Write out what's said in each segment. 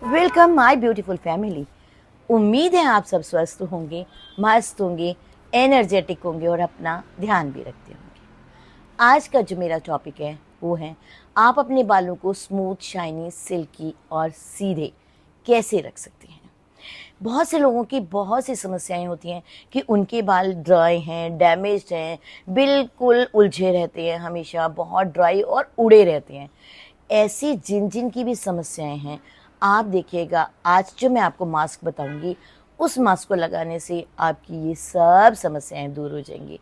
Welcome my beautiful family. उम्मीद है आप सब स्वस्थ होंगे, मस्त होंगे, एनर्जेटिक होंगे और अपना ध्यान भी रखते होंगे। आज का जो मेरा टॉपिक है वो है आप अपने बालों को स्मूथ, शाइनी, सिल्की और सीधे कैसे रख सकते हैं। बहुत से लोगों की बहुत सी समस्याएं होती हैं कि उनके बाल ड्राई हैं, डैमेज्ड हैं, बिल्कुल उलझे रहते हैं, हमेशा बहुत ड्राई और उड़े रहते हैं। ऐसी जिन जिन की भी समस्याएं हैं, आप देखिएगा आज जो मैं आपको मास्क बताऊंगी उस मास्क को लगाने से आपकी ये सब समस्याएं दूर हो जाएंगी।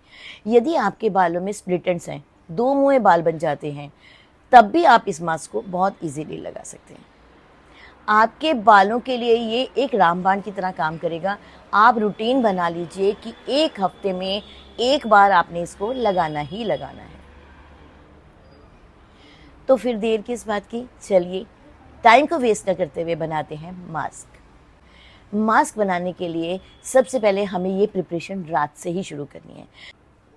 यदि आपके बालों में स्प्लिट एंड्स हैं, दो मुँहे बाल बन जाते हैं, तब भी आप इस मास्क को बहुत इजीली लगा सकते हैं। आपके बालों के लिए ये एक रामबाण की तरह काम करेगा। आप रूटीन बना लीजिए कि एक हफ्ते में एक बार आपने इसको लगाना ही लगाना है। तो फिर देर किस बात की, चलिए टाइम को वेस्ट न करते हुए बनाते हैं मास्क। मास्क बनाने के लिए सबसे पहले हमें ये प्रिपरेशन रात से ही शुरू करनी है।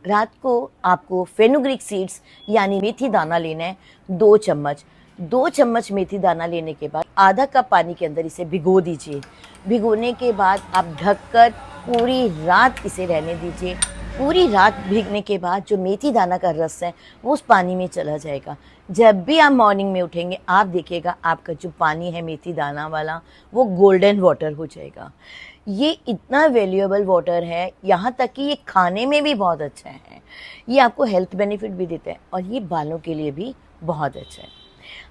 रात को आपको फेनुग्रीक सीड्स यानी मेथी दाना लेना है 2 चम्मच। 2 चम्मच मेथी दाना लेने के बाद आधा कप पानी के अंदर इसे भिगो दीजिए। भिगोने के बाद आप ढककर पूरी रात इसे रहने दीजिए। पूरी रात भीगने के बाद जो मेथी दाना का रस है वो उस पानी में चला जाएगा। जब भी आप मॉर्निंग में उठेंगे आप देखिएगा आपका जो पानी है मेथी दाना वाला वो गोल्डन वाटर हो जाएगा। ये इतना वैल्यूएबल वाटर है, यहाँ तक कि ये खाने में भी बहुत अच्छा है। ये आपको हेल्थ बेनिफिट भी देता है और ये बालों के लिए भी बहुत अच्छा है।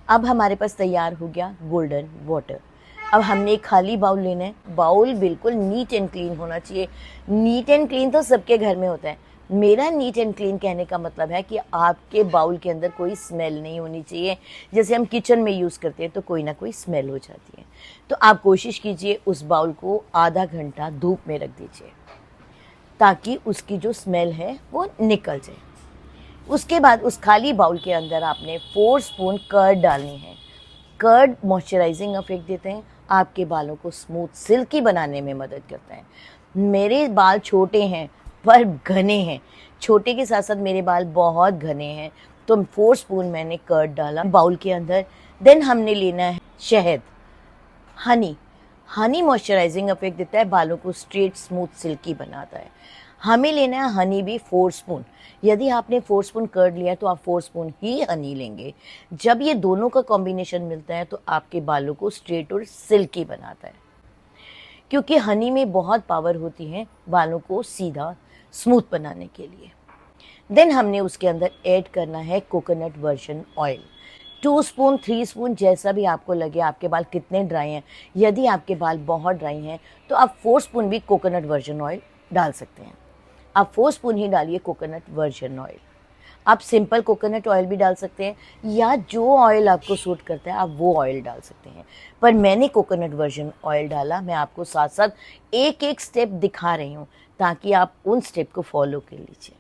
अब हमारे पास तैयार हो गया गोल्डन वाटर। अब हमने एक खाली बाउल लेना है। बाउल बिल्कुल नीट एंड क्लीन होना चाहिए। नीट एंड क्लीन तो सबके घर में होता है। मेरा नीट एंड क्लीन कहने का मतलब है कि आपके बाउल के अंदर कोई स्मेल नहीं होनी चाहिए। जैसे हम किचन में यूज़ करते हैं तो कोई ना कोई स्मेल हो जाती है। तो आप कोशिश कीजिए उस बाउल को आधा घंटा धूप में रख दीजिए ताकि उसकी जो स्मेल है वो निकल जाए। उसके बाद उस खाली बाउल के अंदर आपने 4 स्पून कर्ड डालनी है। कर्ड मॉइस्चराइजिंग इफेक्ट देते हैं, आपके बालों को स्मूथ सिल्की बनाने में मदद करता है। मेरे बाल छोटे हैं पर घने हैं। छोटे के साथ साथ मेरे बाल बहुत घने हैं, तो 4 स्पून मैंने कर्ड डाला बाउल के अंदर। देन हमने लेना है शहद, हनी मॉइस्चराइजिंग इफेक्ट देता है, बालों को स्ट्रेट स्मूथ सिल्की बनाता है। हमें लेना है हनी भी 4 स्पून। यदि आपने 4 स्पून कर्ड लिया है तो आप 4 स्पून ही हनी लेंगे। जब ये दोनों का कॉम्बिनेशन मिलता है तो आपके बालों को स्ट्रेट और सिल्की बनाता है, क्योंकि हनी में बहुत पावर होती है बालों को सीधा स्मूथ बनाने के लिए। देन हमने उसके अंदर ऐड करना है coconut virgin oil. 2 spoon 3 spoon जैसा भी आपको लगे, आपके बाल कितने ड्राई हैं। यदि आपके बाल बहुत ड्राई हैं तो आप 4 स्पून भी कोकोनट वर्जिन ऑयल डाल सकते हैं। आप 4 स्पून ही डालिए कोकोनट वर्जिन ऑयल। आप सिंपल कोकोनट ऑयल भी डाल सकते हैं या जो ऑयल आपको सूट करता है आप वो ऑयल डाल सकते हैं, पर मैंने कोकोनट वर्जिन ऑयल डाला। मैं आपको साथ साथ एक एक स्टेप दिखा रही हूँ ताकि आप उन स्टेप को फॉलो कर लीजिए।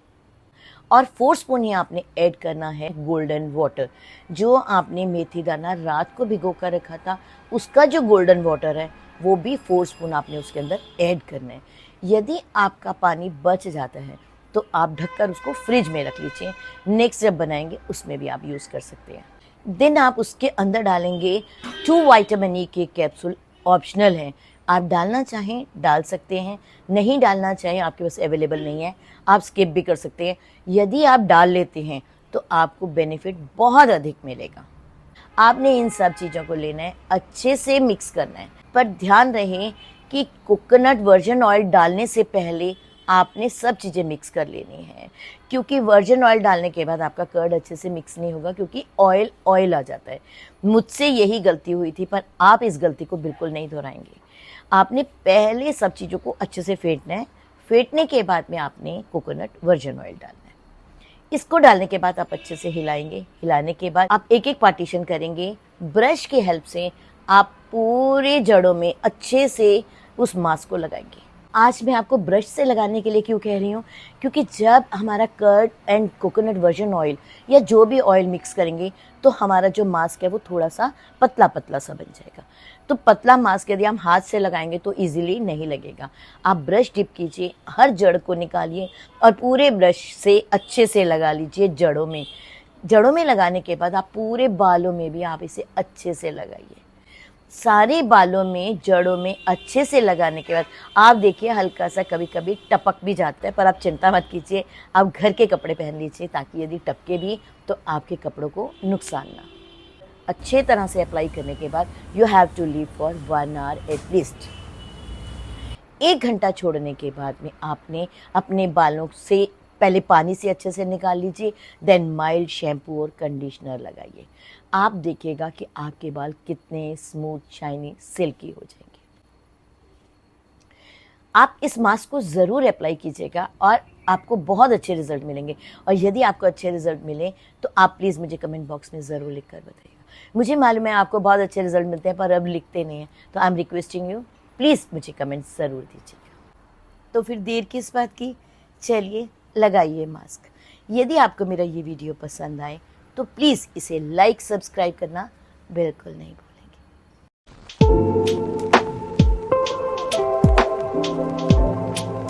और 4 स्पून ही आपने ऐड करना है गोल्डन वाटर। जो आपने मेथी दाना रात को भिगो कर रखा था उसका जो गोल्डन वाटर है वो भी 4 स्पून आपने उसके अंदर ऐड करना है। यदि आपका पानी बच जाता है तो आप ढककर उसको फ्रिज में रख लीजिए। नेक्स्ट जब बनाएंगे उसमें भी आप यूज़ कर सकते हैं। देन आप उसके अंदर डालेंगे 2 विटामिन ई के कैप्सूल। ऑप्शनल है, आप डालना चाहें डाल सकते हैं, नहीं डालना चाहें आपके पास अवेलेबल नहीं है आप स्किप भी कर सकते हैं। यदि आप डाल लेते हैं तो आपको बेनिफिट बहुत अधिक मिलेगा। आपने इन सब चीज़ों को लेना है, अच्छे से मिक्स करना है, पर ध्यान रहे कि कोकोनट वर्जिन ऑयल डालने से पहले आपने सब चीज़ें मिक्स कर लेनी है, क्योंकि वर्जिन ऑयल डालने के बाद आपका कर्ड अच्छे से मिक्स नहीं होगा, क्योंकि ऑयल आ जाता है। मुझसे यही गलती हुई थी, पर आप इस गलती को बिल्कुल नहीं दोहराएंगे। आपने पहले सब चीज़ों को अच्छे से फेंटना है। फेंटने के बाद में आपने कोकोनट वर्जिन ऑयल डालना है। इसको डालने के बाद आप अच्छे से हिलाएंगे। हिलाने के बाद आप एक एक पार्टीशन करेंगे। ब्रश की हेल्प से आप पूरे जड़ों में अच्छे से उस मास्क को लगाएंगे। आज मैं आपको ब्रश से लगाने के लिए क्यों कह रही हूँ, क्योंकि जब हमारा curd and coconut virgin oil या जो भी ऑयल मिक्स करेंगे तो हमारा जो मास्क है वो थोड़ा सा पतला पतला सा बन जाएगा। तो पतला मास्क यदि हम हाथ से लगाएंगे तो इजीली नहीं लगेगा। आप ब्रश डिप कीजिए, हर जड़ को निकालिए और पूरे ब्रश से अच्छे से लगा लीजिए जड़ों में। जड़ों में लगाने के बाद आप पूरे बालों में भी आप इसे अच्छे से लगाइए। सारे बालों में, जड़ों में अच्छे से लगाने के बाद आप देखिए हल्का सा कभी कभी टपक भी जाता है, पर आप चिंता मत कीजिए, आप घर के कपड़े पहन लीजिए ताकि यदि टपके भी तो आपके कपड़ों को नुकसान ना। अच्छे तरह से अप्लाई करने के बाद you have to leave for 1 hour at least. 1 घंटा छोड़ने के बाद में आपने अपने बालों से पहले पानी से अच्छे से निकाल लीजिए, देन माइल्ड शैम्पू और कंडीशनर लगाइए। आप देखिएगा कि आपके बाल कितने स्मूथ, शाइनी, सिल्की हो जाएंगे। आप इस मास्क को ज़रूर अप्लाई कीजिएगा और आपको बहुत अच्छे रिजल्ट मिलेंगे। और यदि आपको अच्छे रिजल्ट मिले तो आप प्लीज़ मुझे कमेंट बॉक्स में ज़रूर लिख कर बताइएगा। मुझे मालूम है आपको बहुत अच्छे रिजल्ट मिलते हैं पर अब लिखते नहीं हैं, तो I am requesting you, please मुझे कमेंट ज़रूर दीजिएगा। तो फिर देर किस बात की, चलिए लगाइए मास्क। यदि आपको मेरा ये वीडियो पसंद आए तो प्लीज़ इसे लाइक, सब्सक्राइब करना बिल्कुल नहीं भूलिए।